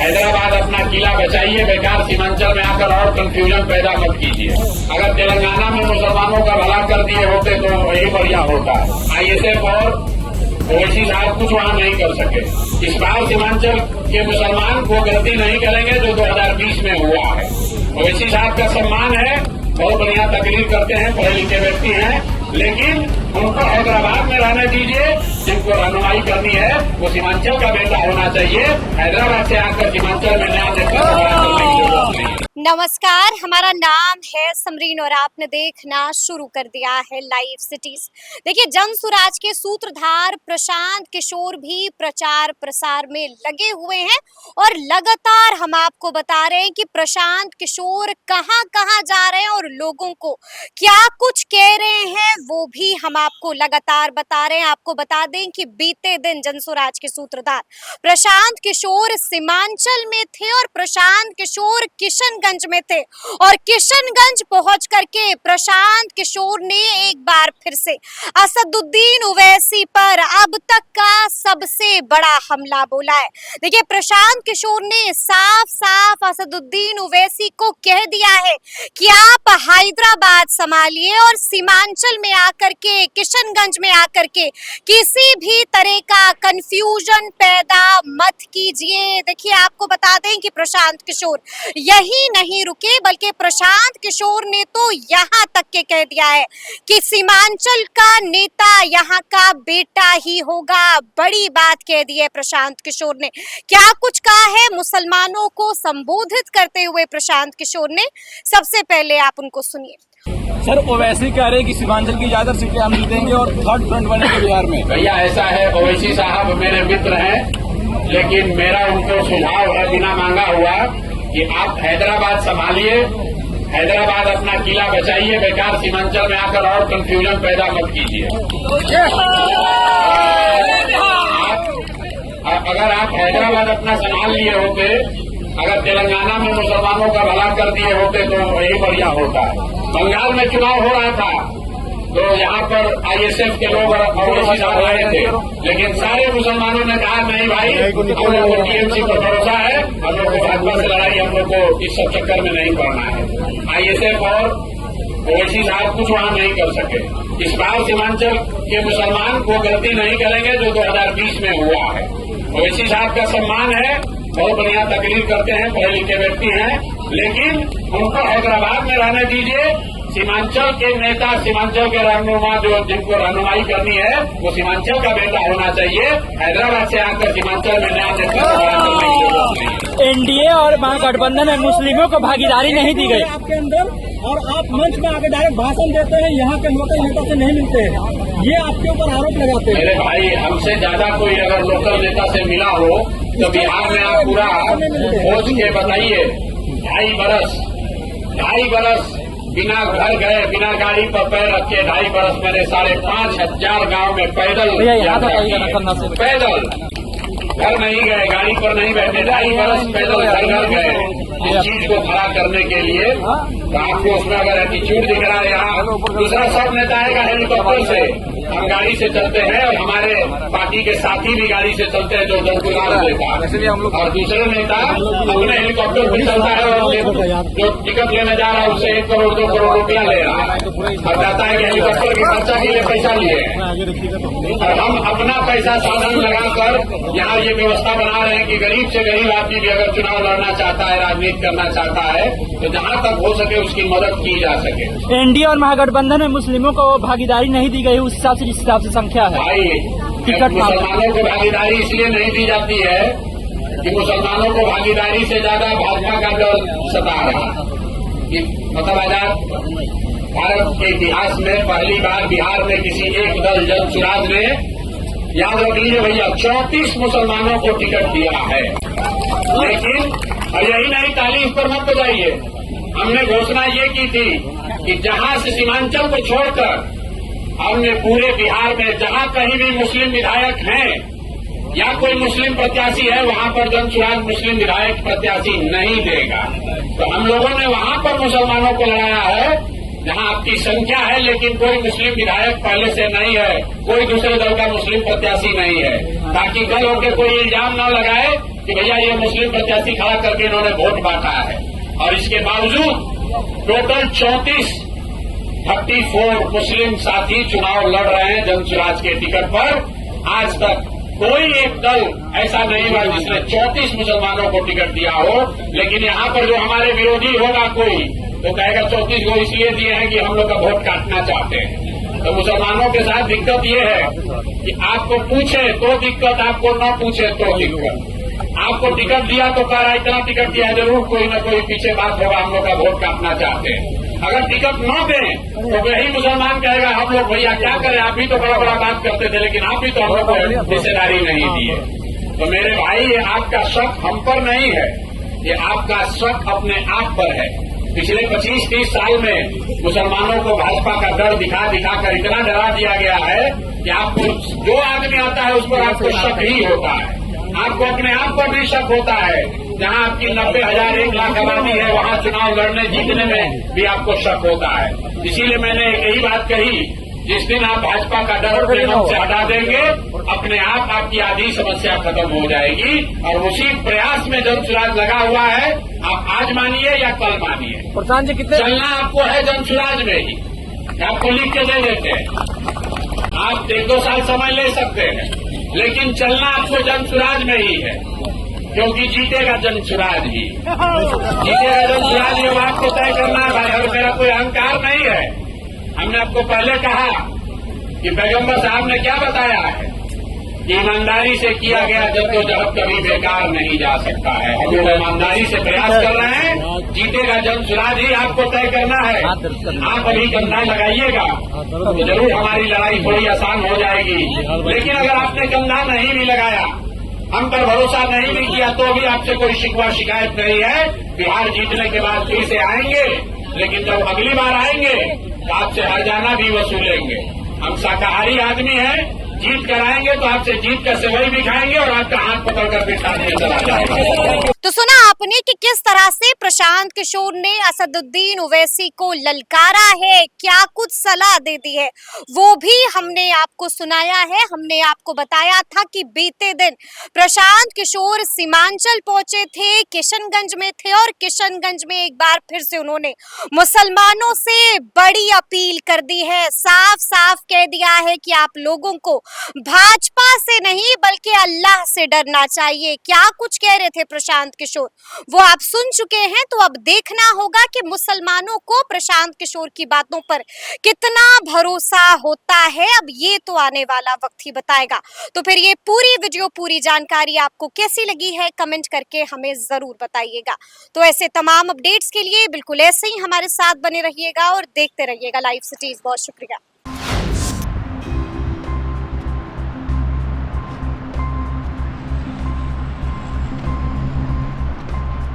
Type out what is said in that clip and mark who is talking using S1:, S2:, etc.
S1: हैदराबाद अपना किला बचाइए, बेकार सीमांचल में आकर और कंफ्यूजन पैदा मत कीजिए। अगर तेलंगाना में मुसलमानों का भला कर दिए होते तो वही बढ़िया होता। आईएसएफ और ओवैसी साहब कुछ वहां नहीं कर सके। इस बार सीमांचल के मुसलमान वो गलती नहीं करेंगे जो 2020 में हुआ है। ओवैसी साहब का सम्मान है, बहुत बढ़िया तकरीर करते हैं, पढ़े लिखे व्यक्ति हैं, लेकिन उनको हैदराबाद में रहने दीजिए। जिनको रहनुमाई करनी है वो सीमांचल का बेटा होना चाहिए। हैदराबाद से आकर सीमांचल में नया नेता करने की जरूरत नहीं है।
S2: नमस्कार, हमारा नाम है समरीन और आपने देखना शुरू कर दिया है लाइव सिटीज। देखिए, जन सुराज के सूत्रधार प्रशांत किशोर भी प्रचार प्रसार में लगे हुए हैं और लगातार हम आपको बता रहे हैं कि प्रशांत किशोर कहां कहां जा रहे हैं और लोगों को क्या कुछ कह रहे हैं वो भी हम आपको लगातार बता रहे हैं। आपको बता दें कि बीते दिन जन सुराज के सूत्रधार प्रशांत किशोर सीमांचल में थे और प्रशांत किशोर किशनगंज में थे और किशनगंज पहुंच करके प्रशांत किशोर ने एक बार फिर से असदुद्दीन ओवैसी पर अब तक का सबसे बड़ा हमला बोला है। देखिए, प्रशांत किशोर ने साफ साफ असदुद्दीन ओवैसी को कह दिया है कि आप हैदराबाद संभालिए और सीमांचल में आकर के, किशनगंज में आकर के किसी भी तरह का कंफ्यूजन पैदा मत कीजिए। देखिए, आपको बता दें कि प्रशांत किशोर यही नहीं रुके, बल्कि प्रशांत किशोर ने तो यहाँ तक के कह दिया है कि सीमांचल का नेता यहाँ का बेटा ही होगा। बड़ी बात कह दी है प्रशांत किशोर ने। क्या कुछ कहा है मुसलमानों को संबोधित करते हुए प्रशांत किशोर ने, सबसे पहले आप उनको सुनिए।
S3: सर, ओवैसी कह रहे हैं कि सीमांचल की ज्यादा सीटें हम जीतेंगे और थर्ड फ्रंट बनेंगे बिहार में।
S1: भैया, ऐसा है, ओवैसी साहब मेरे मित्र हैं, लेकिन मेरा उनको सुझाव है बिना मांगा हुआ कि आप हैदराबाद संभालिए, हैदराबाद अपना किला बचाइए, बेकार सीमांचल में आकर और कंफ्यूजन पैदा मत कीजिए। अगर आप हैदराबाद अपना संभाल लिए होते, अगर तेलंगाना में मुसलमानों का भला कर दिए होते तो वही बढ़िया होता। बंगाल में चुनाव हो रहा था तो यहाँ पर आईएसएफ के लोग ओवैसी साहब आए थे, लेकिन सारे मुसलमानों ने कहा नहीं भाई, हम लोग को टीएमसी पर भरोसा है, हम लोग को भाजपा से लड़ाई, हम लोग को इस सब चक्कर में नहीं पड़ना है। आईएसएफ और ओवैसी साहब कुछ वहां नहीं कर सके। इस बार सीमांचल के मुसलमान वो गलती नहीं करेंगे जो 2020 में हुआ है। ओवैसी साहब का सम्मान है, बहुत बढ़िया तकरीर करते हैं, पढ़े लिखे व्यक्ति हैं, लेकिन उनको हैदराबाद में रहने दीजिए। सीमांचल के नेता, सीमांचल के रहनुमा, जो जिनको रहनुमाई करनी है वो सीमांचल का बेटा होना चाहिए। हैदराबाद से आकर सीमांचल में नया नेता करने की जरूरत नहीं है।
S3: एनडीए और महागठबंधन में मुस्लिमों को भागीदारी नहीं दी गई
S4: आपके अंदर, और आप मंच में आकर डायरेक्ट भाषण देते हैं, यहाँ के लोकल नेता से नहीं मिलते हैं, ये आपके ऊपर आरोप लगाते हैं।
S1: मेरे भाई, हमसे ज्यादा कोई अगर लोकल नेता से मिला हो तो बिहार में आप पूरा खोज के बताइए। 2.5 बरस बिना घर गए, बिना गाड़ी पर पैर रखे 2.5 बरस मैंने 5,500 गांव में पैदल घर नहीं गए, गाड़ी पर नहीं बैठे, 2.5 बरस पैदल घर गए इस चीज को खड़ा करने के लिए। तो आपको उसमें अगर एटीट्यूड दिख रहा है, यहाँ दूसरा सब नेता आएगा हेलीकॉप्टर से, हम गाड़ी से चलते हैं और हमारे पार्टी के साथी भी गाड़ी से चलते हैं जो दरकुलार देता, और दूसरे नेता अपने हेलीकॉप्टर पर चलता है और जो टिकट लेने जा रहा है उससे 1 करोड़ 2 करोड़ रुपया ले रहा है और कहता है कि हेलीकॉप्टर की खर्चा के लिए पैसा लिए। और हम अपना पैसा साधन लगाकर यहाँ ये व्यवस्था बना रहे हैं कि गरीब से गरीब आदमी भी अगर चुनाव लड़ना चाहता है, राजनीति करना चाहता है, तो जहाँ तक हो सके उसकी मदद की जा सके।
S3: एनडीए और महागठबंधन में मुस्लिमों को भागीदारी नहीं दी गई, उस हिसाब से जिस हिसाब से संख्या है।
S1: भाई, मुसलमानों को भागीदारी इसलिए नहीं दी जाती है कि मुसलमानों को भागीदारी से ज्यादा भाजपा का डर सता रहा है। मतलब आजाद भारत के इतिहास में पहली बार बिहार में किसी एक दल जन सुराज ने, याद रख लीजिए भैया, 34 मुसलमानों को टिकट दिया है। लेकिन और यही नहीं, तालीफ पर मत बजाइए, हमने घोषणा ये की थी कि जहां से सीमांचल को छोड़कर हमने पूरे बिहार में जहां कहीं भी मुस्लिम विधायक हैं या कोई मुस्लिम प्रत्याशी है, वहां पर जन सुराज मुस्लिम विधायक प्रत्याशी नहीं देगा। तो हम लोगों ने वहां पर मुसलमानों को लड़ाया है जहां आपकी संख्या है लेकिन कोई मुस्लिम विधायक पहले से नहीं है, कोई दूसरे दल का मुस्लिम प्रत्याशी नहीं है, ताकि कल होकर कोई इल्जाम न लगाए कि भैया ये मुस्लिम प्रत्याशी खड़ा करके इन्होंने वोट बांटा है। और इसके बावजूद टोटल 34 मुस्लिम साथी चुनाव लड़ रहे हैं जनसुराज के टिकट पर। आज तक कोई एक दल ऐसा नहीं हुआ जिसने 34 मुसलमानों को टिकट दिया हो। लेकिन यहाँ पर जो हमारे विरोधी होगा कोई तो कहेगा 34 को इसलिए दिए हैं कि हम लोग का वोट काटना चाहते हैं। तो मुसलमानों के साथ दिक्कत ये है कि आपको पूछे तो दिक्कत, आपको न पूछे तो दिक्कत। आपको टिकट दिया तो कह रहा इतना टिकट दिया, जरूर कोई न कोई पीछे बात होगा, हम लोग का वोट काटना चाहते हैं। अगर टिकट न दें तो वही मुसलमान कहेगा हम लोग भैया क्या करें, आप भी तो बड़ा बड़ा बात करते थे लेकिन आप भी तो हम लोग को हिस्सेदारी नहीं दिए। तो मेरे भाई ये आपका शक हम पर नहीं है, ये आपका शक अपने आप पर है। पिछले 25-30 साल में मुसलमानों को भाजपा का डर दिखा कर इतना डरा दिया गया है कि आपको जो आदमी आता है उस पर आपको शक ही होता है, आपको अपने आप पर भी शक होता है। जहां आपकी 90,000 1 लाख आबादी है वहां चुनाव लड़ने जीतने में भी आपको शक होता है। इसीलिए मैंने यही बात कही, जिस दिन आप भाजपा का डर अपने मन से हटा देंगे अपने आप आपकी आधी समस्या खत्म हो जाएगी। और उसी प्रयास में जनसुराज लगा हुआ है। आप आज मानिए या कल मानिए,
S3: प्रशांत जी कितने
S1: चलना आपको है जनसुराज में ही। आपको लिख के दे देते हैं, आप 1-2 साल समय ले सकते हैं, लेकिन चलना आपको जनसुराज में ही है, क्योंकि जीतेगा जनसुराज ही, जीतेगा जनसुराज ही। आपको तय करना है भाई, और मेरा कोई अहंकार नहीं है। हमने आपको पहले कहा कि पैगंबर साहब ने क्या बताया है कि ईमानदारी से किया गया जद्दोजहद कभी बेकार नहीं जा सकता है। हम लोग ईमानदारी से प्रयास कर रहे हैं, जीतेगा जनसुराज ही आपको तय करना है। आप अभी कंधा लगाइएगा तो जरूर हमारी लड़ाई थोड़ी आसान हो जाएगी। लेकिन अगर आपने कंधा नहीं भी लगाया, हम पर भरोसा नहीं भी किया, तो भी आपसे कोई शिकवा शिकायत नहीं है। बिहार जीतने के बाद फिर से आएंगे, लेकिन जब अगली बार आएंगे तो आपसे हरजाना भी वसूलेंगे। हम शाकाहारी आदमी हैं, जीत कर आएंगे तो आपसे जीत कर सेवई भी खाएंगे और आपका हाथ पकड़कर बिठा दिया चला जाएगा।
S2: तो सुना आपने कि किस तरह से प्रशांत किशोर ने असदुद्दीन ओवैसी को ललकारा है, क्या कुछ सलाह दे दी है, वो भी हमने आपको सुनाया है। हमने आपको बताया था कि बीते दिन प्रशांत किशोर सीमांचल पहुंचे थे, किशनगंज में थे, और किशनगंज में एक बार फिर से उन्होंने मुसलमानों से बड़ी अपील कर दी है। साफ साफ कह दिया है कि आप लोगों को भाजपा से नहीं बल्कि अल्लाह से डरना चाहिए। क्या कुछ कह रहे थे प्रशांत किशोर, वो आप सुन चुके हैं। तो अब देखना होगा कि मुसलमानों को प्रशांत किशोर की बातों पर कितना भरोसा होता है। अब ये तो आने वाला वक्त ही बताएगा। तो फिर ये पूरी वीडियो, पूरी जानकारी आपको कैसी लगी है, कमेंट करके हमें जरूर बताइएगा। तो ऐसे तमाम अपडेट्स के लिए बिल्कुल ऐसे ही हमारे साथ बने रहिएगा और देखते रहिएगा लाइव सिटीज। बहुत शुक्रिया।